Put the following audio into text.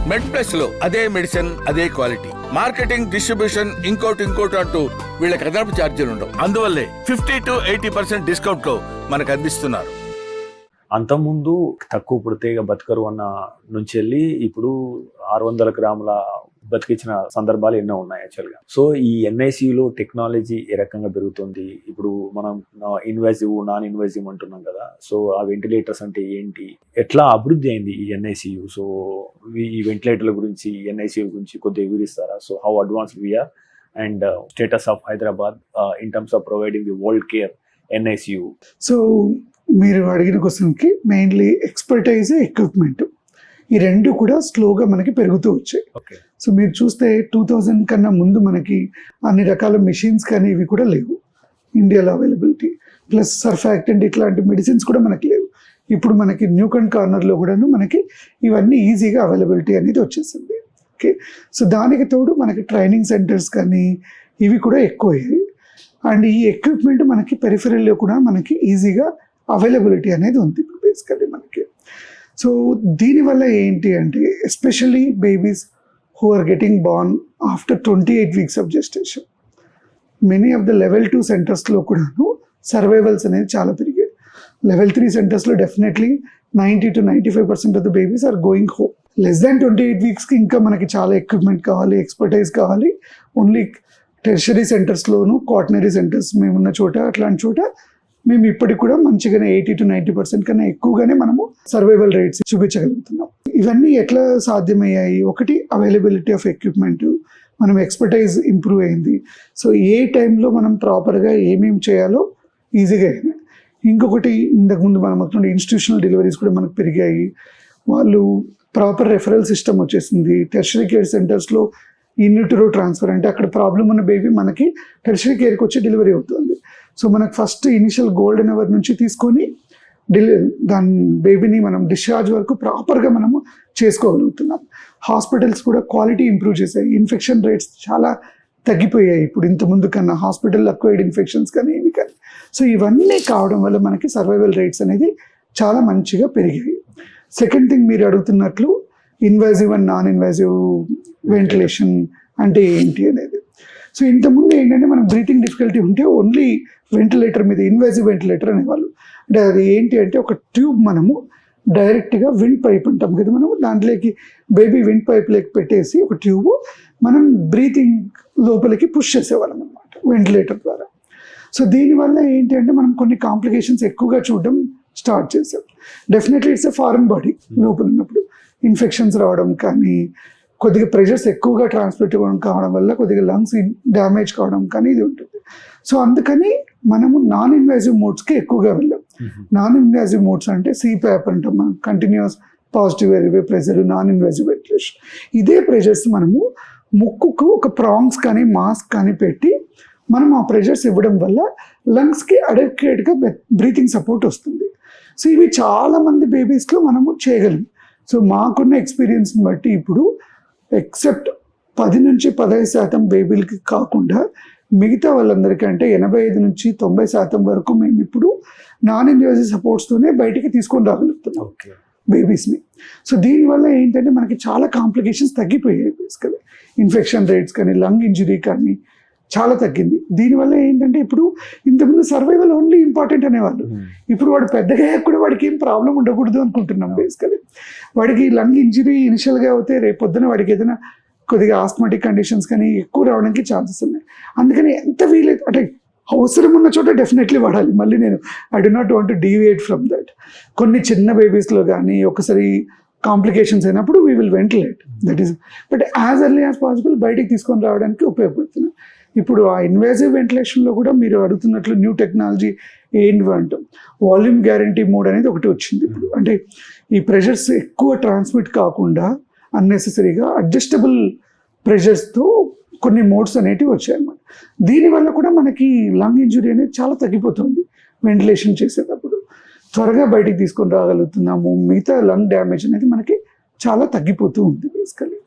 మెడ్ plus లో అదే medicine అదే క్వాలిటీ, మార్కెటింగ్ డిస్ట్రిబ్యూషన్ ఇంకోటి అంటూ వీళ్ళకి అదనపు ఛార్జీలు ఉండవు. అందువల్లే 50 to 80% డిస్కౌంట్ లో మనకు అందిస్తున్నారు. అంతకుముందు తక్కువ పుడితే ఇక బతకరు అన్న నుంచి వెళ్ళి ఇప్పుడు 600 గ్రాముల బతికించిన సందర్భాలు ఎన్నో ఉన్నాయి యాక్చువల్గా. సో ఈ ఎన్ఐసియులో టెక్నాలజీ ఏ రకంగా పెరుగుతుంది? ఇప్పుడు మనం ఇన్వాసివ్ నాన్ ఇన్వాసివ్ అంటున్నాం కదా, సో ఆ వెంటిలేటర్స్ అంటే ఏంటి, ఎట్లా అభివృద్ధి అయింది ఈ ఎన్ఐసియు? సో ఈ వెంటిలేటర్ల గురించి, ఎన్ఐసియు గురించి కొద్దిగా వివరిస్తారా? So how advanced we are and status of Hyderabad in terms of providing the world care NICU. So మీరు అడిగిన క్వశ్చన్కి మెయిన్లీ ఎక్స్పర్టైజ్, ఎక్విప్మెంట్, ఈ రెండు కూడా స్లోగా మనకి పెరుగుతూ వచ్చాయి. సో మీరు చూస్తే 2000 కన్నా ముందు మనకి అన్ని రకాల మెషిన్స్ కానీ ఇవి కూడా లేవు ఇండియాలో అవైలబిలిటీ. ప్లస్ సర్ఫాక్టెంట్ ఇట్లాంటి మెడిసిన్స్ కూడా మనకి లేవు. ఇప్పుడు మనకి న్యూక్ అండ్ కార్నర్లో కూడాను మనకి ఇవన్నీ ఈజీగా అవైలబిలిటీ అనేది వచ్చేసింది. ఓకే, సో దానికి తోడు మనకి ట్రైనింగ్ సెంటర్స్ కానీ ఇవి కూడా ఎక్కువయ్యాయి. అండ్ ఈ ఎక్విప్మెంట్ మనకి పెరిఫెరల్లో కూడా మనకి ఈజీగా అవైలబిలిటీ అనేది ఉంది ఇప్పుడు బేసికల్లీ మనకి. సో దీనివల్ల ఏంటి అంటే especially babies who are getting born after 28 weeks of gestation, many of the level 2 సెంటర్స్లో కూడాను సర్వైవల్స్ అనేది చాలా పెరిగాయి. లెవెల్ 3 సెంటర్స్లో definitely 90 to 95% of the babies are going home. Less than 28 వీక్స్కి ఇంకా మనకి చాలా ఎక్విప్మెంట్ కావాలి, ఎక్స్పర్టైజ్ కావాలి. ఓన్లీ టెర్షరీ సెంటర్స్లోను, కాటనరీ సెంటర్స్ మేమున్న చోట, అట్లాంటి చోట మేము ఇప్పటికి కూడా మంచిగానే 80 to 90% కన్నా ఎక్కువగానే మనము సర్వైవల్ రేట్స్ చూపించగలుగుతున్నాం. ఇవన్నీ ఎట్లా సాధ్యమయ్యాయి? ఒకటి అవైలబిలిటీ ఆఫ్ ఎక్విప్మెంట్, మనం ఎక్స్పర్టైజ్ ఇంప్రూవ్ అయింది. సో ఏ టైంలో మనం ప్రాపర్గా ఏమేమి చేయాలో ఈజీగా అయినాయి. ఇంకొకటి ఇంతకుముందు మనం అవుతుండే ఇన్స్టిట్యూషనల్ డెలివరీస్ కూడా మనకు పెరిగాయి. వాళ్ళు ప్రాపర్ రెఫరల్ సిస్టమ్ వచ్చేసింది. టెర్షరీ కేర్ సెంటర్స్లో ఇన్యూటరో ట్రాన్స్ఫర్ అంటే అక్కడ ప్రాబ్లం ఉన్న బేబీ మనకి టెర్షరీ కేర్కి వచ్చి డెలివరీ అవుతుంది. సో మనకు ఫస్ట్ ఇనిషియల్ గోల్డెన్ అవర్ నుంచి తీసుకొని దాని బేబీని మనం డిశ్చార్జ్ వరకు ప్రాపర్గా మనము చేసుకోగలుగుతున్నాం. హాస్పిటల్స్ కూడా క్వాలిటీ ఇంప్రూవ్ చేశాయి. ఇన్ఫెక్షన్ రేట్స్ చాలా తగ్గిపోయాయి ఇప్పుడు ఇంతకుముందు కన్నా, హాస్పిటల్ అక్వైర్డ్ ఇన్ఫెక్షన్స్ కానీ ఇవి కానీ. సో ఇవన్నీ కావడం వల్ల మనకి సర్వైవల్ రేట్స్ అనేది చాలా మంచిగా పెరిగాయి. సెకండ్ థింగ్ మీరు అడుగుతున్నట్లు invasive and non invasive ventilation అంటే ఏంటి అనేది. సో ఇంతకుముందు ఏంటంటే మనకు బ్రీతింగ్ డిఫికల్టీ ఉంటే ఓన్లీ వెంటిలేటర్ మీద ఇన్వాజివ్ వెంటిలేటర్ అనేవాళ్ళు. అంటే అది ఏంటి అంటే ఒక ట్యూబ్ మనము డైరెక్ట్గా విండ్ పైప్ అంటాం కదా, మనము దాంట్లోకి బేబీ విండ్ పైప్లోకి పెట్టేసి ఒక ట్యూబ్ మనం బ్రీతింగ్ లోపలికి పుష్ చేసేవాళ్ళం అనమాట వెంటిలేటర్ ద్వారా. సో దీనివల్ల ఏంటి అంటే మనం కొన్ని కాంప్లికేషన్స్ ఎక్కువగా చూడడం స్టార్ట్ చేసాం. Definitely it's a foreign body లోపల ఉన్నప్పుడు ఇన్ఫెక్షన్స్ రావడం కానీ, కొద్దిగా ప్రెషర్స్ ఎక్కువగా ట్రాన్స్మిట్ కావడం వల్ల కొద్దిగా లంగ్స్ డ్యామేజ్ కావడం కానీ ఇది ఉంటుంది. సో అందుకని మనము నాన్ ఇన్వాజివ్ మోడ్స్కి ఎక్కువగా వెళ్ళాం. నాన్ ఇన్వాజివ్ మోడ్స్ అంటే సిప్యాప్ అంటాం మనం, continuous positive airway pressure, non invasive ventilation. ఇదే ప్రెషర్స్ మనము ముక్కుకు ఒక ప్రాంగ్స్ కానీ మాస్క్ కానీ పెట్టి మనం ఆ ప్రెషర్స్ ఇవ్వడం వల్ల లంగ్స్కి అడెక్వేట్గా బ్రీతింగ్ సపోర్ట్ వస్తుంది. సో ఇవి చాలామంది బేబీస్లో మనము చేయగలం. సో మాకున్న ఎక్స్పీరియన్స్ని బట్టి ఇప్పుడు ఎక్సెప్ట్ 10 నుంచి 15% బేబీలకి కాకుండా మిగతా వాళ్ళందరికీ అంటే 85 నుంచి 90% వరకు మేము ఇప్పుడు నాన్ ఇన్వాజివ్ సపోర్ట్స్తోనే బయటికి తీసుకొని రాగలుగుతున్నాం బేబీస్ని. సో దీనివల్ల ఏంటంటే మనకి చాలా కాంప్లికేషన్స్ తగ్గిపోయాయి. బేసికలీ ఇన్ఫెక్షన్ రేట్స్ కానీ, లంగ్ ఇంజరీ కానీ చాలా తగ్గింది. దీనివల్ల ఏంటంటే ఇప్పుడు ఇంతకుముందు సర్వైవల్ ఓన్లీ ఇంపార్టెంట్ అనేవాళ్ళు, ఇప్పుడు వాడు పెద్దగా కూడా వాడికి ఏం ప్రాబ్లం ఉండకూడదు అనుకుంటున్నాం. బేసికలీ వాడికి లంగ్ ఇంజరీ ఇనిషియల్గా అవుతే రేపు పొద్దున వాడికి ఏదైనా కొద్దిగా ఆస్మాటిక్ కండిషన్స్ కానీ ఎక్కువ రావడానికి ఛాన్సెస్ ఉన్నాయి. అందుకని ఎంత వీలైతే అంటే అవసరం ఉన్న చోట డెఫినెట్లీ వాడాలి. మళ్ళీ నేను I do not want to deviate from that. కొన్ని చిన్న బేబీస్లో కానీ ఒకసారి కాంప్లికేషన్స్ అయినప్పుడు we will ventilate, that is. But as early as possible బయటికి తీసుకొని రావడానికి ఉపయోగపడుతున్నాయి. ఇప్పుడు ఆ ఇన్వాజివ్ వెంటిలేషన్లో కూడా మీరు అడుగుతున్నట్లు న్యూ టెక్నాలజీ ఏంటి అంటాం, వాల్యూమ్ గ్యారంటీ మోడ్ అనేది ఒకటి వచ్చింది ఇప్పుడు. అంటే ఈ ప్రెషర్స్ ఎక్కువ ట్రాన్స్మిట్ కాకుండా అన్నెసెసరీగా అడ్జస్టబుల్ ప్రెషర్స్తో కొన్ని మోడ్స్ అనేటివి వచ్చాయన్నమాట. దీనివల్ల కూడా మనకి లంగ్ ఇంజురీ అనేది చాలా తగ్గిపోతుంది. వెంటిలేషన్ చేసేటప్పుడు త్వరగా బయటికి తీసుకొని రాగలుగుతున్నాము. మిగతా లంగ్ డ్యామేజ్ అనేది మనకి చాలా తగ్గిపోతూ ఉంది బేసికలీ.